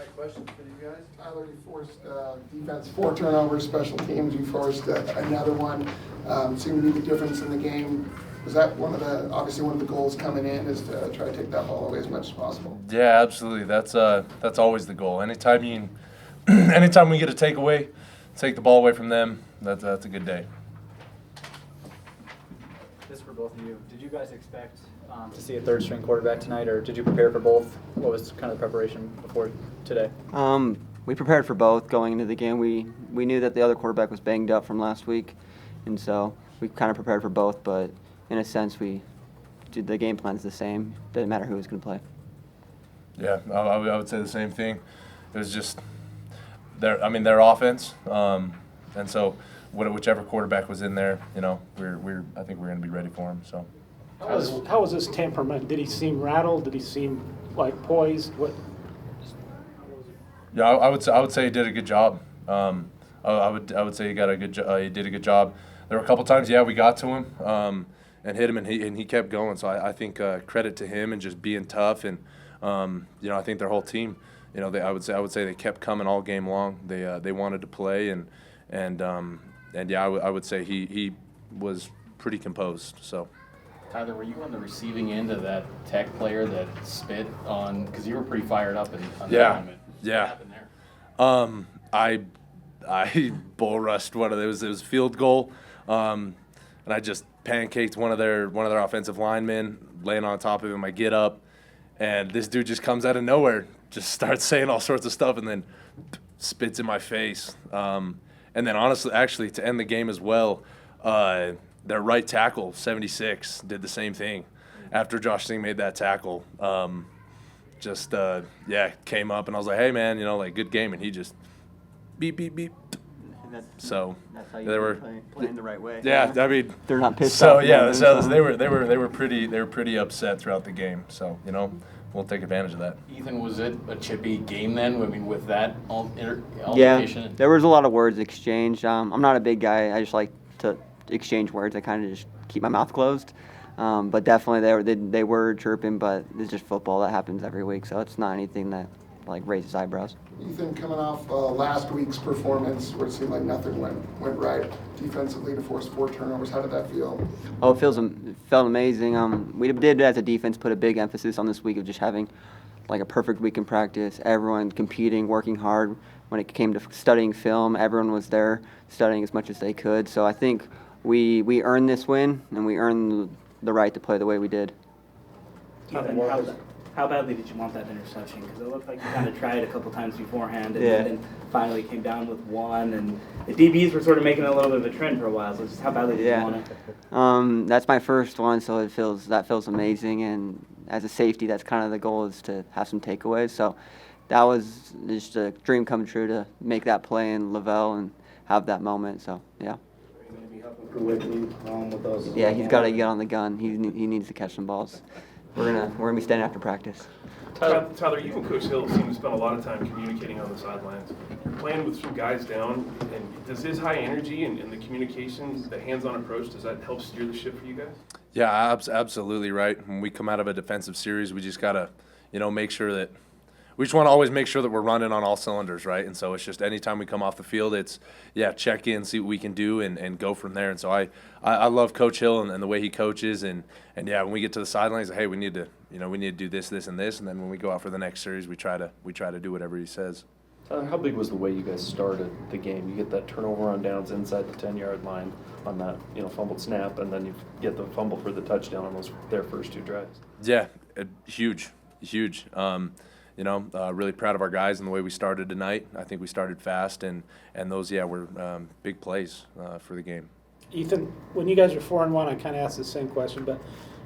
right, questions for you guys? Tyler, you forced defense 4 turnovers, special teams, you forced another one. Seemed to be the difference in the game. Was that obviously one of the goals coming in is to try to take that ball away as much as possible? Yeah, absolutely. That's always the goal. Anytime we get a takeaway, take the ball away from them, that's a good day. This is for both of you. Did you guys expect to see a third-string quarterback tonight, or did you prepare for both? What was kind of the preparation before today? We prepared for both going into the game. We knew that the other quarterback was banged up from last week, and so we kind of prepared for both. But in a sense, the game plan's the same. Didn't matter who was going to play. Yeah, I would say the same thing. It was just their offense, and so whichever quarterback was in there, I think we're going to be ready for him. So. How was his temperament? Did he seem rattled? Did he seem like poised? What? Yeah, I would say he did a good job. I would say he got a good he did a good job. There were a couple times, we got to him and hit him, and he kept going. So I think credit to him and just being tough, and I think their whole team. I would say they kept coming all game long. They wanted to play, and I would say he was pretty composed. So. Tyler, were you on the receiving end of that Tech player that spit on? Because you were pretty fired up on the alignment. Yeah. What happened there? I bull rushed one of those. It was a field goal, and I just pancaked one of their offensive linemen, laying on top of him. I get up, and this dude just comes out of nowhere, just starts saying all sorts of stuff, and then spits in my face. And then actually, to end the game as well. Their right tackle, 76, did the same thing. After Josh Singh made that tackle, came up, and I was like, hey, man, good game. And he just beep, beep, beep. That's how they were playing the right way. Yeah, I mean. They're not pissed so, off. Yeah, so they were pretty upset throughout the game. So, we'll take advantage of that. Ethan, was it a chippy game then? I mean, with that altercation? Yeah, there was a lot of words exchanged. I'm not a big guy. I just like to exchange words. I kind of just keep my mouth closed. But definitely they were chirping, but it's just football. That happens every week, so it's not anything that raises eyebrows. Ethan, coming off last week's performance where it seemed like nothing went right defensively to force 4 turnovers, how did that feel? Oh, it felt amazing. We did, as a defense, put a big emphasis on this week of just having a perfect week in practice. Everyone competing, working hard. When it came to studying film, everyone was there studying as much as they could. So I think we earned this win, and we earned the right to play the way we did. How badly did you want that interception? Because it looked like you kind of tried a couple times beforehand, and then finally came down with one. And the DBs were sort of making a little bit of a trend for a while. So just how badly did you want it? That's my first one, so that feels amazing. And as a safety, that's kind of the goal, is to have some takeaways. So that was just a dream come true to make that play in Lavelle and have that moment. So yeah. Yeah, he's got to get on the gun. He needs to catch some balls. We're gonna be standing after practice. Tyler, you and Coach Hill seem to spend a lot of time communicating on the sidelines. You're playing with some guys down, and does his high energy and the communication, the hands-on approach, does that help steer the ship for you guys? Yeah, absolutely right. When we come out of a defensive series, we just gotta, make sure that. We just want to always make sure that we're running on all cylinders, right? And so it's just anytime we come off the field, it's, check in, see what we can do, and go from there. And so I love Coach Hill and the way he coaches. And when we get to the sidelines, hey, we need to do this, this, and this. And then when we go out for the next series, we try to do whatever he says. How big was the way you guys started the game? You get that turnover on downs inside the 10-yard line on that fumbled snap, and then you get the fumble for the touchdown on their first 2 drives. Yeah, huge. Really proud of our guys and the way we started tonight. I think we started fast, and those, were big plays for the game. Ethan, when you guys were 4-1, I kind of asked the same question, but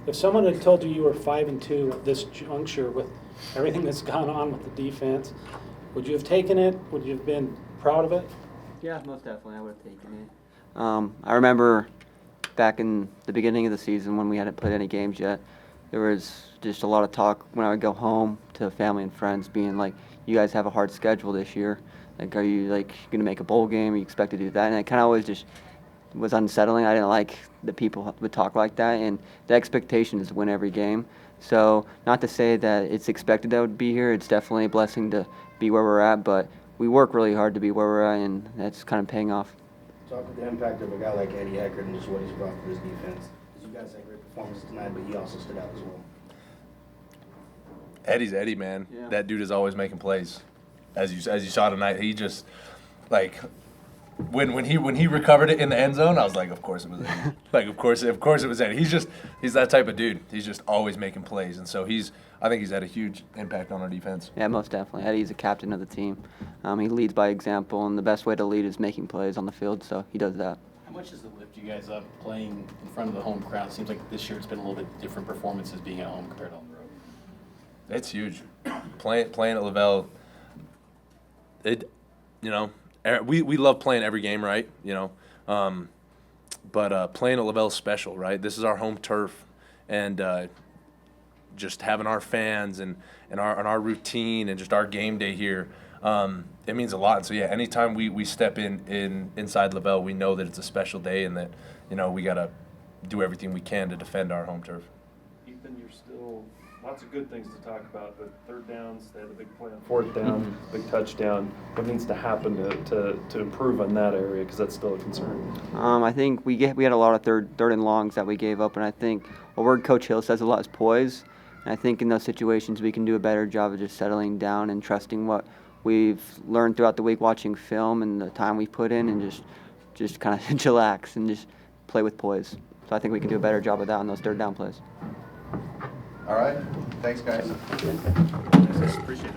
if someone had told you were 5-2 at this juncture with everything that's gone on with the defense, would you have taken it? Would you have been proud of it? Yeah, most definitely, I would have taken it. I remember back in the beginning of the season when we hadn't played any games yet, there was just a lot of talk when I would go home to family and friends being like, you guys have a hard schedule this year. Are you going to make a bowl game? Are you expect to do that? And it kind of always just was unsettling. I didn't like that people would talk like that. And the expectation is to win every game. So not to say that it's expected that I would be here. It's definitely a blessing to be where we're at, but we work really hard to be where we're at, and that's kind of paying off. Talk about the impact of a guy like Eddie Eckert and just what he's brought to this defense. You guys had great performances tonight, but he also stood out as well. Eddie's Eddie, man. Yeah. That dude is always making plays. As you saw tonight, he just like when he recovered it in the end zone, I was like, of course it was Eddie. Like of course it was Eddie. He's that type of dude. He's just always making plays, and so I think he's had a huge impact on our defense. Yeah, most definitely. Eddie's a captain of the team. He leads by example, and the best way to lead is making plays on the field, so he does that. How much does it lift you guys up playing in front of the home crowd? Seems like this year it's been a little bit different performances being at home compared to on the road. It's huge. Playing at Lavelle, we love playing every game, right? But playing at Lavelle is special, right? This is our home turf, and just having our fans and our routine and just our game day here, it means a lot. And so yeah, anytime we step inside Lavelle, we know that it's a special day and that we gotta do everything we can to defend our home turf. Ethan, you're still lots of good things to talk about, but third downs, they had a big play on fourth down, big touchdown. What needs to happen to improve on that area, because that's still a concern? I think we had a lot of third and longs that we gave up, and I think a word Coach Hill says a lot is poise. And I think in those situations we can do a better job of just settling down and trusting what we've learned throughout the week watching film and the time we put in, and just kind of chillax and just play with poise. So I think we can do a better job of that on those third down plays. All right. Thanks, guys. Appreciate it.